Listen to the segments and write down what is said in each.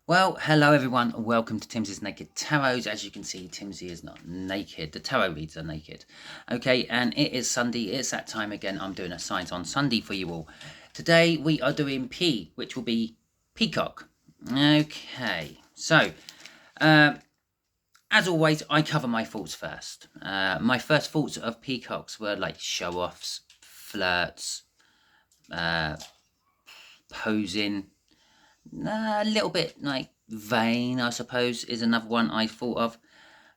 Well, hello everyone, and welcome to Timsy's Naked Tarots. As you can see, Timsy is not naked. The tarot reads are naked. Okay, and it is Sunday. It's that time again. I'm doing a Signs on Sunday for you all. Today we are doing P, which will be Peacock. Okay, so as always, I cover my thoughts first. My first thoughts of peacocks were like show-offs, flirts, posing, a little bit like vain, I suppose, is another one I thought of.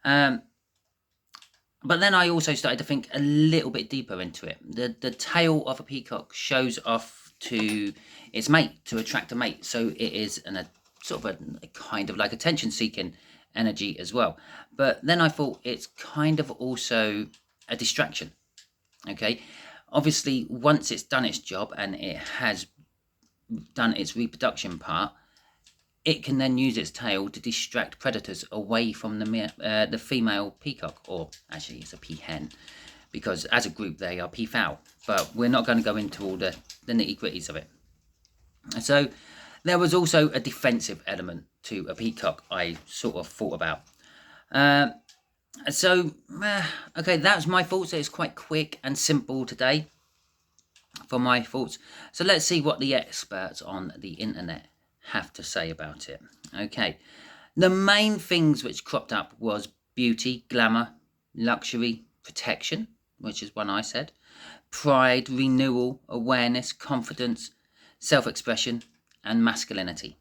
But then I also started to think a little bit deeper into it. The tail of a peacock shows off to its mate, to attract a mate. So it is a sort of a kind of like attention-seeking energy as well. But then I thought it's kind of also a distraction. Okay, obviously once it's done its job and it has done its reproduction part, it can then use its tail to distract predators away from the female peacock, or actually it's a peahen, because as a group they are peafowl. But we're not going to go into all the nitty-gritties of it. So there was also a defensive element to a peacock I sort of thought about. Okay, that's my thoughts. It's quite quick and simple today for my thoughts. So let's see what the experts on the internet have to say about it. Okay, the main things which cropped up was beauty, glamour, luxury, protection, which is one I said, pride, renewal, awareness, confidence, self-expression, and masculinity.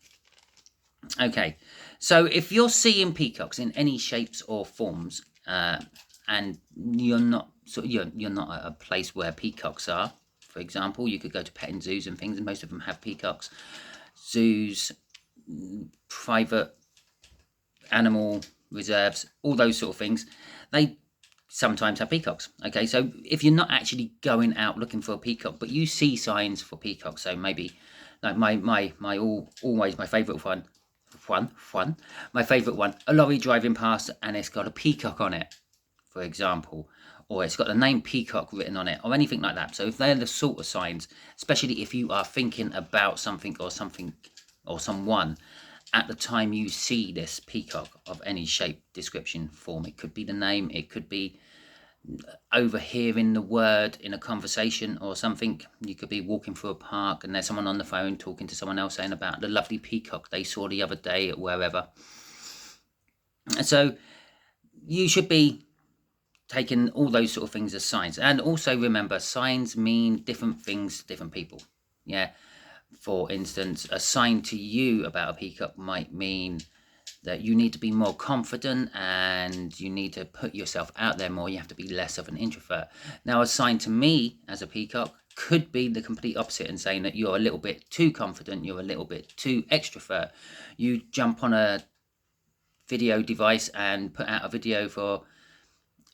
Okay, so if you're seeing peacocks in any shapes or forms, and you're not at a place where peacocks are, for example, you could go to petting zoos and things, and most of them have peacocks. Zoos, private animal reserves, all those sort of things, they sometimes have peacocks. Okay, so if you're not actually going out looking for a peacock, but you see signs for peacocks, so maybe like always my favorite one, a lorry driving past and it's got a peacock on it, for example, or it's got the name Peacock written on it, or anything like that. So if they're the sort of signs, especially if you are thinking about something or someone at the time you see this peacock of any shape, description, form, it could be the name, it could be overhearing the word in a conversation or something. You could be walking through a park and there's someone on the phone talking to someone else saying about the lovely peacock they saw the other day at wherever. So you should be taking all those sort of things as signs. And also remember, signs mean different things to different people. Yeah, for instance, a sign to you about a peacock might mean that you need to be more confident and you need to put yourself out there more. You have to be less of an introvert. Now, a sign to me as a peacock could be the complete opposite, and saying that you're a little bit too confident, you're a little bit too extrovert. You jump on a video device and put out a video for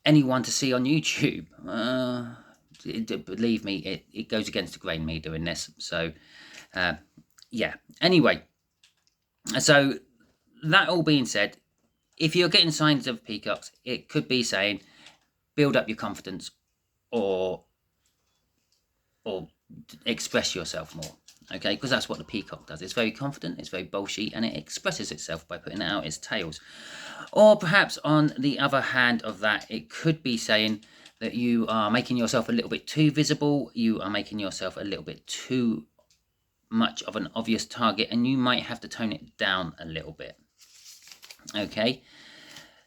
anyone to see on YouTube. Believe me, it goes against the grain, me doing this. So yeah, anyway, so that all being said, if you're getting signs of peacocks, it could be saying build up your confidence or express yourself more. Okay, because that's what the peacock does. It's very confident, it's very bolshy, and it expresses itself by putting out its tails. Or perhaps on the other hand of that, it could be saying that you are making yourself a little bit too visible, you are making yourself a little bit too much of an obvious target, and you might have to tone it down a little bit. Okay,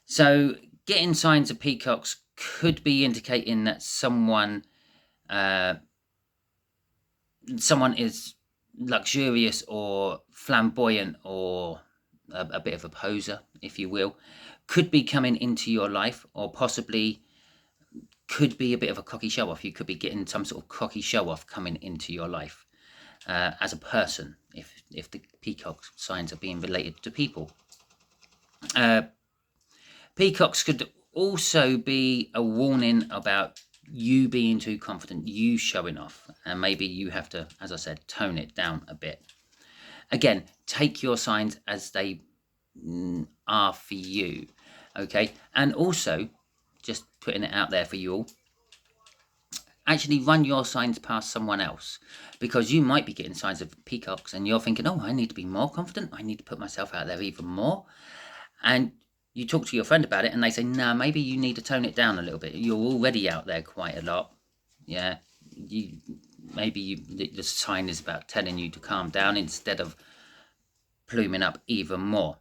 so getting signs of peacocks could be indicating that someone is luxurious or flamboyant, or a bit of a poser, if you will, could be coming into your life, or possibly could be a bit of a cocky show-off. You could be getting some sort of cocky show-off coming into your life as a person, if the peacock signs are being related to people. Peacocks could also be a warning about you being too confident, you showing off, and maybe you have to, as I said, tone it down a bit. Again, take your signs as they are for you. Okay, and also just putting it out there for you all, actually run your signs past someone else, because you might be getting signs of peacocks and you're thinking, oh, I need to be more confident. I need to put myself out there even more. And you talk to your friend about it and they say, nah, maybe you need to tone it down a little bit. You're already out there quite a lot. Yeah. The sign is about telling you to calm down instead of pluming up even more.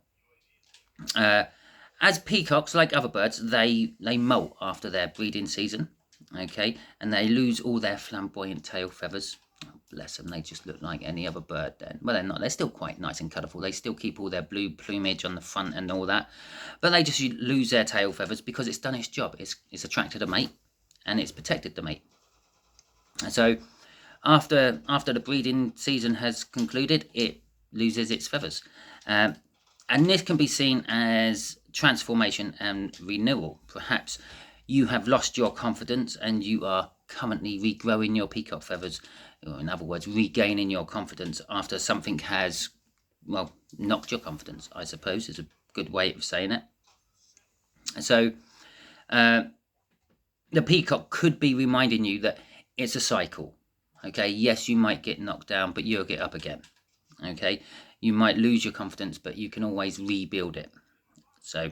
As peacocks, like other birds, they molt after their breeding season, okay, and they lose all their flamboyant tail feathers. Oh, bless them, they just look like any other bird then. Well, they're not. They're still quite nice and colourful. They still keep all their blue plumage on the front and all that, but they just lose their tail feathers because it's done its job. It's attracted a mate, and it's protected the mate. So after the breeding season has concluded, it loses its feathers. And this can be seen as transformation and renewal. Perhaps you have lost your confidence and you are currently regrowing your peacock feathers, or in other words, regaining your confidence after something has, well, knocked your confidence, I suppose, is a good way of saying it. So the peacock could be reminding you that it's a cycle. Okay, yes, you might get knocked down, but you'll get up again. Okay, you might lose your confidence, but you can always rebuild it. So,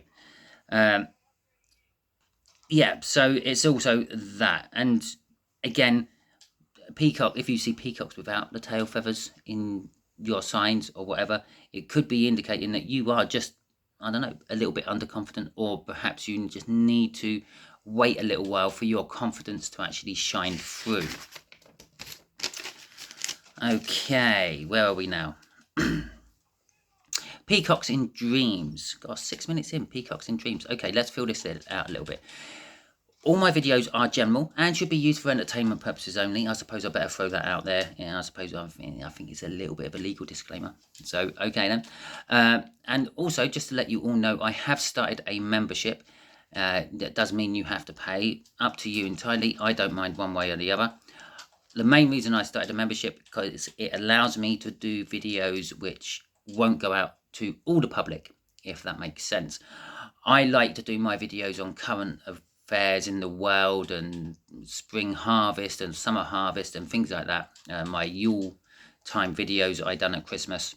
yeah, so it's also that. And again, peacock, if you see peacocks without the tail feathers in your signs or whatever, it could be indicating that you are just, I don't know, a little bit underconfident, or perhaps you just need to wait a little while for your confidence to actually shine through. Okay, where are we now? Peacocks in dreams. Got 6 minutes in. Peacocks in dreams. Okay, let's fill this out a little bit. All my videos are general and should be used for entertainment purposes only. I suppose I better throw that out there. Yeah, I suppose I think it's a little bit of a legal disclaimer. So, okay then. And also, just to let you all know, I have started a membership. That does mean you have to pay. Up to you entirely. I don't mind one way or the other. The main reason I started a membership, because it allows me to do videos which won't go out to all the public, if that makes sense. I like to do my videos on current affairs in the world and spring harvest and summer harvest and things like that. My Yule time videos I done at Christmas,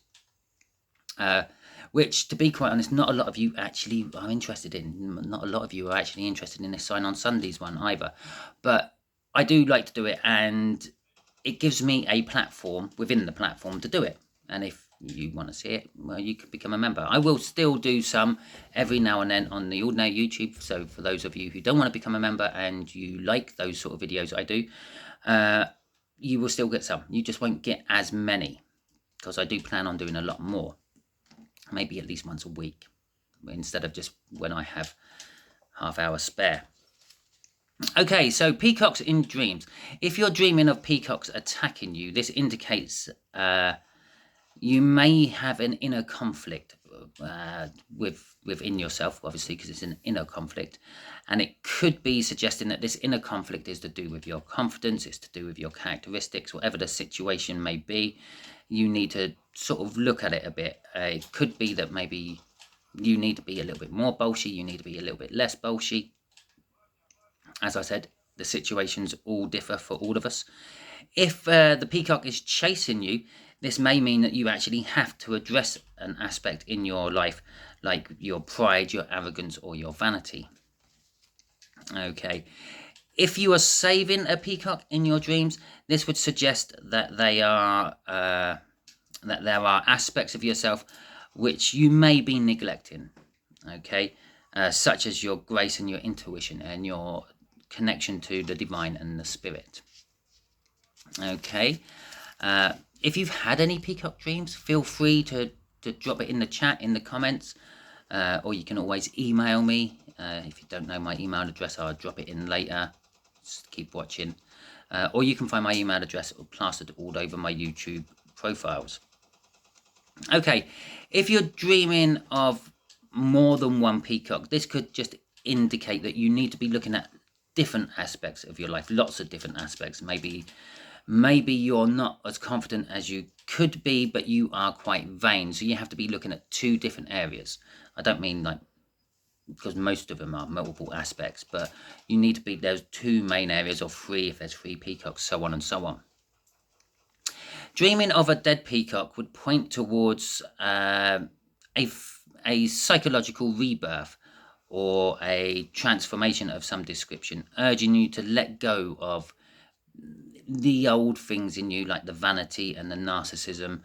which, to be quite honest, not a lot of you actually are interested in. Not a lot of you are actually interested in this Sign on Sundays one either. But I do like to do it, and it gives me a platform within the platform to do it. And if you want to see it, well, you could become a member. I will still do some every now and then on the ordinary YouTube. So for those of you who don't want to become a member and you like those sort of videos I do, you will still get some. You just won't get as many, because I do plan on doing a lot more. Maybe at least once a week, instead of just when I have half hour spare. Okay, so peacocks in dreams. If you're dreaming of peacocks attacking you, this indicates you may have an inner conflict within yourself, obviously, because it's an inner conflict. And it could be suggesting that this inner conflict is to do with your confidence, it's to do with your characteristics, whatever the situation may be. You need to sort of look at it a bit. It could be that maybe you need to be a little bit more bolshy, you need to be a little bit less bolshy. As I said, the situations all differ for all of us. If the peacock is chasing you, this may mean that you actually have to address an aspect in your life, like your pride, your arrogance, or your vanity. Okay. If you are saving a peacock in your dreams, this would suggest that they are that there are aspects of yourself which you may be neglecting. Okay, such as your grace and your intuition and your connection to the divine and the spirit. Okay, if you've had any peacock dreams, feel free to drop it in the chat, in the comments, or you can always email me. If you don't know my email address, I'll drop it in later. Just keep watching. Or you can find my email address plastered all over my YouTube profiles. Okay, if you're dreaming of more than one peacock, this could just indicate that you need to be looking at different aspects of your life, lots of different aspects. Maybe you're not as confident as you could be, but you are quite vain, so you have to be looking at two different areas. I don't mean like because most of them are multiple aspects, but you need to be, there's 2 main areas, or 3 if there's 3 peacocks, so on and so on. Dreaming of a dead peacock would point towards a psychological rebirth or a transformation of some description, urging you to let go of the old things in you, like the vanity and the narcissism,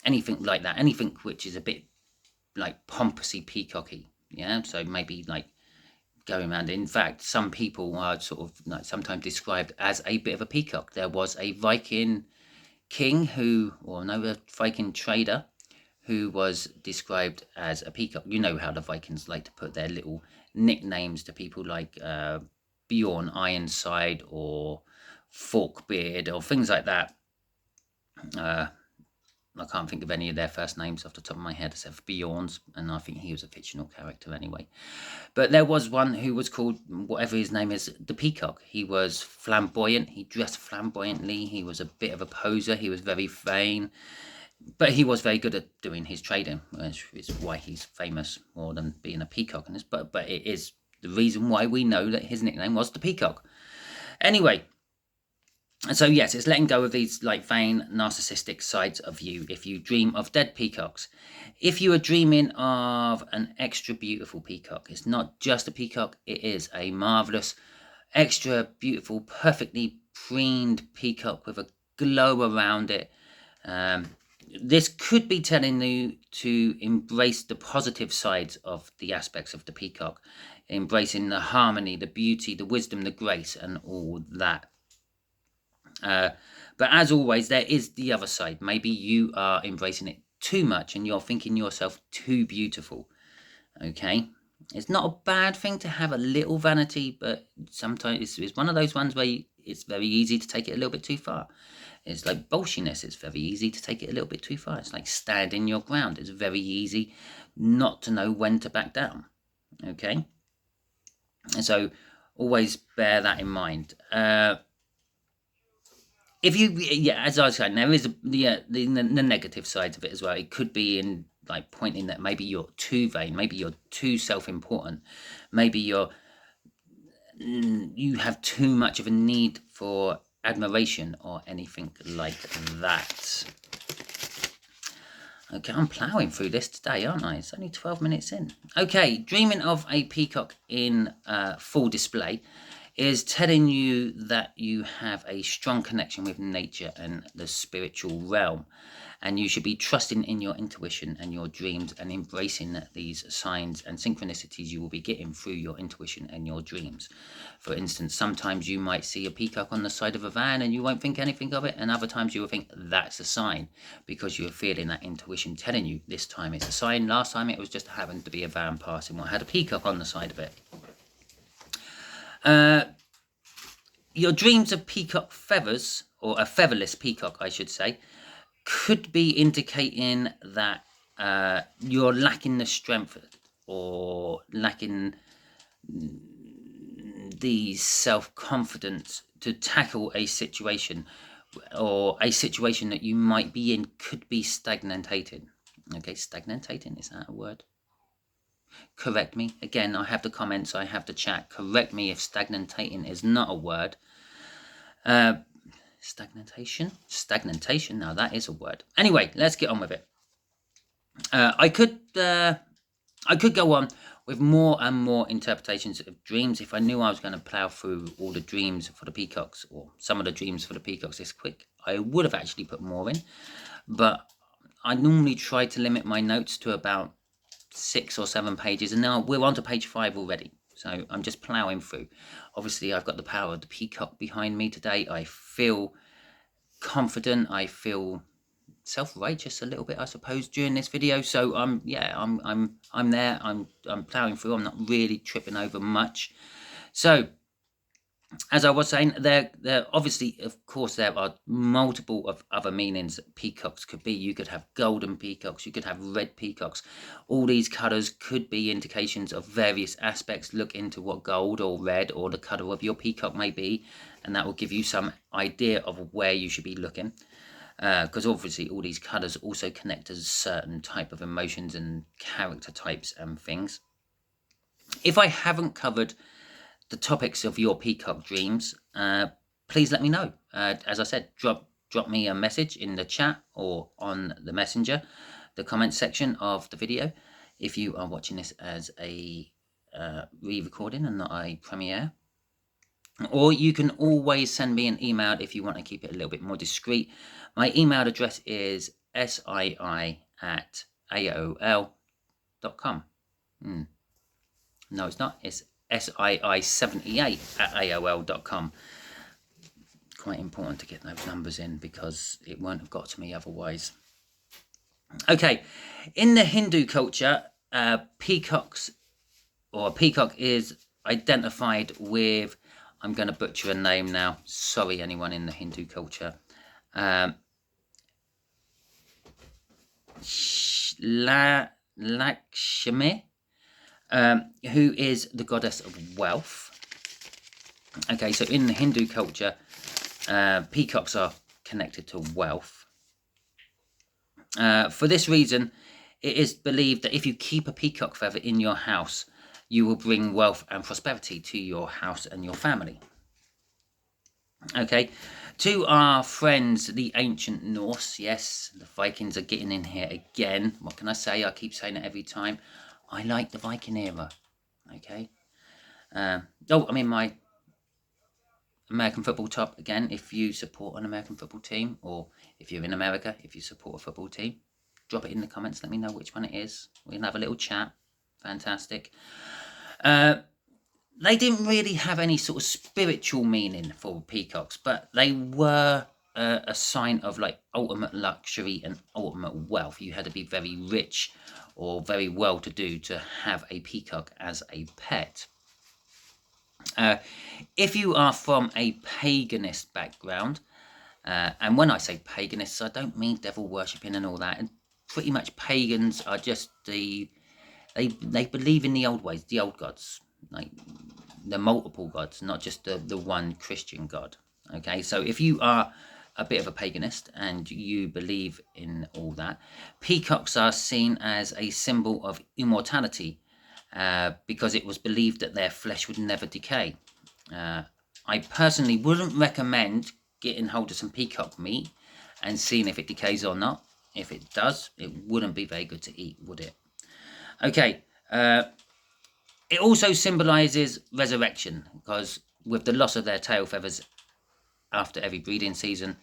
anything like that, anything which is a bit like pompously peacocky. Yeah, so maybe like going around. In fact, some people are sort of like sometimes described as a bit of a peacock. There was a Viking king who, or no, a Viking trader who was described as a peacock. You know how the Vikings like to put their little nicknames to people, like Bjorn Ironside or Forkbeard or things like that. I can't think of any of their first names off the top of my head except for Bjorn's, and I think he was a fictional character anyway. But there was one who was called, whatever his name is, the Peacock. He was flamboyant, he dressed flamboyantly, he was a bit of a poser, he was very vain, but he was very good at doing his trading, which is why he's famous more than being a peacock. But it is the reason why we know that his nickname was the Peacock. Anyway, so yes, it's letting go of these like vain, narcissistic sides of you if you dream of dead peacocks. If you are dreaming of an extra beautiful peacock, it's not just a peacock, it is a marvellous, extra beautiful, perfectly preened peacock with a glow around it. This could be telling you to embrace the positive sides of the aspects of the peacock, embracing the harmony, the beauty, the wisdom, the grace, and all that. But as always, there is the other side. Maybe you are embracing it too much and you're thinking yourself too beautiful. Okay, it's not a bad thing to have a little vanity, but sometimes it's one of those ones where it's very easy to take it a little bit too far. It's like bolshiness. It's very easy to take it a little bit too far. It's like standing your ground. It's very easy not to know when to back down. Okay, and so always bear that in mind. If you, yeah, as I was saying, there is the negative sides of it as well. It could be in like pointing that maybe you're too vain, maybe you're too self-important, maybe you have too much of a need for admiration or anything like that. Okay, I'm ploughing through this today, aren't I? It's only 12 minutes in. Okay, dreaming of a peacock in full display is telling you that you have a strong connection with nature and the spiritual realm, and you should be trusting in your intuition and your dreams and embracing these signs and synchronicities you will be getting through your intuition and your dreams. For instance, sometimes you might see a peacock on the side of a van and you won't think anything of it, and other times you will think that's a sign because you're feeling that intuition telling you this time it's a sign. Last time it was just happened to be a van passing what had a peacock on the side of it. Your dreams of peacock feathers, or a featherless peacock, I should say, could be indicating that you're lacking the strength or lacking the self-confidence to tackle a situation, or a situation that you might be in could be stagnating. Okay, stagnating, is that a word? Correct me. Again, I have the comments, I have the chat. Correct me if stagnating is not a word. Stagnation. Now that is a word. Anyway, let's get on with it. I could go on with more and more interpretations of dreams if I knew I was going to plow through all the dreams for the peacocks, or some of the dreams for the peacocks this quick. I would have actually put more in, but I normally try to limit my notes to about 6 or 7 pages, and now we're on to page 5 already. So I'm just ploughing through. Obviously, I've got the power of the peacock behind me today. I feel confident. I feel self-righteous a little bit, I suppose, during this video. So I'm there. I'm ploughing through. I'm not really tripping over much. So as I was saying, there obviously, of course, there are multiple of other meanings that peacocks could be. You could have golden peacocks, you could have red peacocks. All these colours could be indications of various aspects. Look into what gold or red or the colour of your peacock may be, and that will give you some idea of where you should be looking. Because obviously all these colours also connect to certain type of emotions and character types and things. If I haven't covered the topics of your peacock dreams, please let me know. As I said, drop me a message in the chat or on the messenger, the comment section of the video, if you are watching this as a re-recording and not a premiere. Or you can always send me an email if you want to keep it a little bit more discreet. My email address is sii@aol.com. No, it's not. It's sii78@aol.com. Quite important to get those numbers in because it won't have got to me otherwise. Okay, in the Hindu culture, peacocks, or a peacock, is identified with, I'm going to butcher a name now, sorry anyone in the Hindu culture, Lakshmi, who is the goddess of wealth. Okay, so in the Hindu culture, peacocks are connected to wealth. For this reason, it is believed that if you keep a peacock feather in your house, you will bring wealth and prosperity to your house and your family. Okay, to our friends, the ancient Norse, yes, the Vikings are getting in here again. What can I say? I keep saying it every time. I like the Viking era. Okay. I'm in my American football top again. If you support an American football team, or if you're in America, if you support a football team, drop it in the comments. Let me know which one it is. We can have a little chat. Fantastic. They didn't really have any sort of spiritual meaning for peacocks, but they were a sign of like ultimate luxury and ultimate wealth. You had to be very rich or very well-to-do to have a peacock as a pet. If you are from a paganist background, and when I say paganists, I don't mean devil worshipping and all that. And pretty much pagans are just they believe in the old ways, the old gods, like the multiple gods, not just the one Christian god. Okay, so if you are a bit of a paganist and you believe in all that, peacocks are seen as a symbol of immortality, because it was believed that their flesh would never decay. I personally wouldn't recommend getting hold of some peacock meat and seeing if it decays or not. If it does, it wouldn't be very good to eat, would it? Okay, it also symbolizes resurrection, because with the loss of their tail feathers after every breeding season,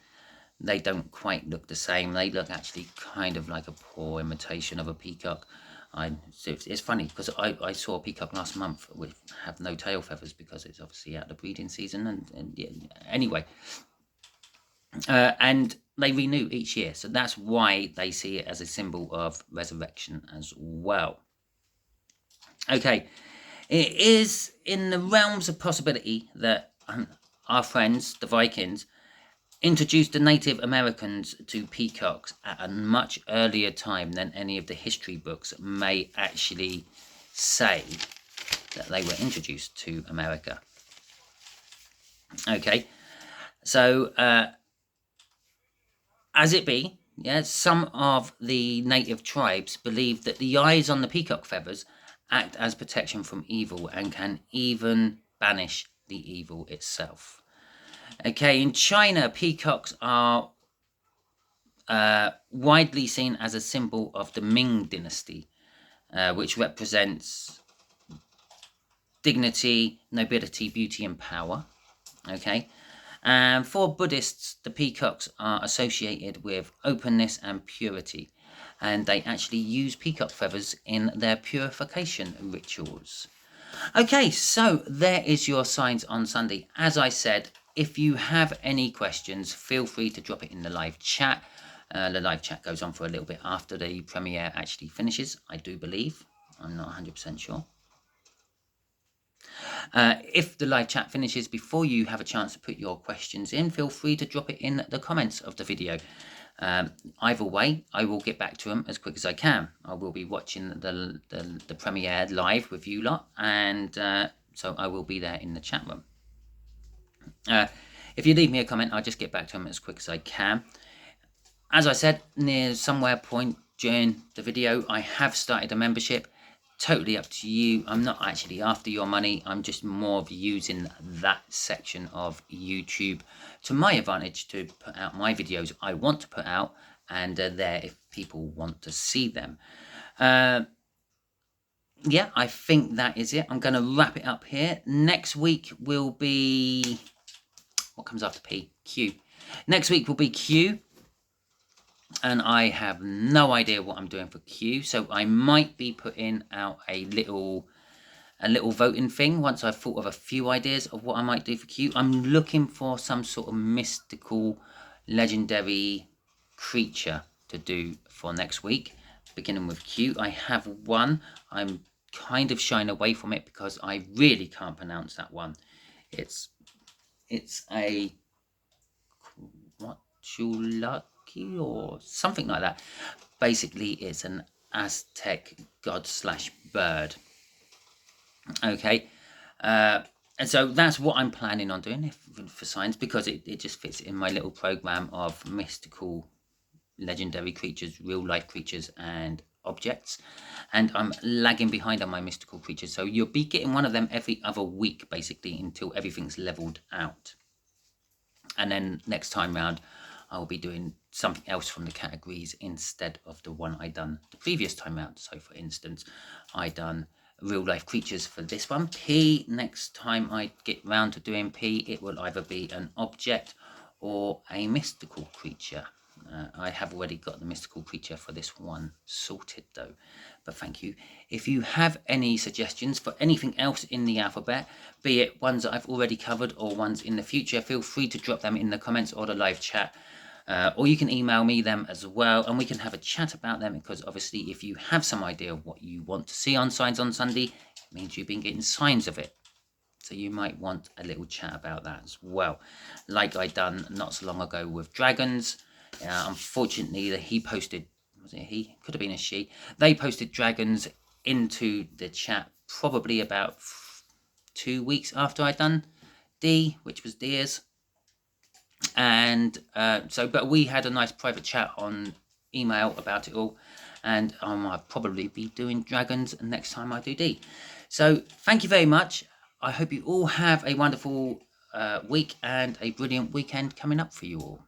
they don't quite look the same. They look actually kind of like a poor imitation of a peacock. It's funny because I saw a peacock last month with have no tail feathers because it's obviously out of the breeding season, and yeah, anyway, and they renew each year, so that's why they see it as a symbol of resurrection as well. Okay, it is in the realms of possibility that our friends, the Vikings, introduced the Native Americans to peacocks at a much earlier time than any of the history books may actually say that they were introduced to America. Okay, so as it be, yeah, some of the native tribes believe that the eyes on the peacock feathers act as protection from evil and can even banish the evil itself. Okay, in China, peacocks are widely seen as a symbol of the Ming dynasty, which represents dignity, nobility, beauty, and power. Okay, and for Buddhists, the peacocks are associated with openness and purity, and they actually use peacock feathers in their purification rituals. Okay, so there is your signs on Sunday. As I said, if you have any questions, feel free to drop it in the live chat. The live chat goes on for a little bit after the premiere actually finishes, I do believe. I'm not 100% sure. If the live chat finishes before you have a chance to put your questions in, feel free to drop it in the comments of the video. Either way, I will get back to them as quick as I can. I will be watching the premiere live with you lot, and so I will be there in the chat room. If you leave me a comment, I'll just get back to them as quick as I can. As I said, near somewhere point during the video, I have started a membership. totally up to you. I'm not actually after your money. I'm just more of using that section of YouTube to my advantage to put out my videos I want to put out, and there if people want to see them. Yeah, I think that is it. I'm going to wrap it up here. Next week will be... what comes after P? Q. Next week will be Q. And I have no idea what I'm doing for Q. So I might be putting out a little voting thing once I've thought of a few ideas of what I might do for Q. I'm looking for some sort of mystical, legendary creature to do for next week, beginning with Q. I have one. I'm kind of shying away from it because I really can't pronounce that one. It's a Chulaki or something like that. Basically, it's an Aztec god / bird. Okay, and so that's what I'm planning on doing for signs, because it just fits in my little program of mystical, legendary creatures, real life creatures and objects, and I'm lagging behind on my mystical creatures, so you'll be getting one of them every other week basically until everything's leveled out. And then next time round I'll be doing something else from the categories instead of the one I done the previous time round. So for instance, I done real life creatures for this one, P. Next time I get round to doing P, it will either be an object or a mystical creature. I have already got the mystical creature for this one sorted though, but thank you. If you have any suggestions for anything else in the alphabet, be it ones that I've already covered or ones in the future, feel free to drop them in the comments or the live chat, or you can email me them as well, and we can have a chat about them, because obviously if you have some idea of what you want to see on Signs on Sunday, it means you've been getting signs of it. So you might want a little chat about that as well, like I done not so long ago with dragons. Unfortunately, he posted, was it he? Could have been a she. They posted dragons into the chat probably about 2 weeks after I'd done D, which was Deers. And but we had a nice private chat on email about it all, and I'll probably be doing dragons next time I do D. So thank you very much. I hope you all have a wonderful week and a brilliant weekend coming up for you all.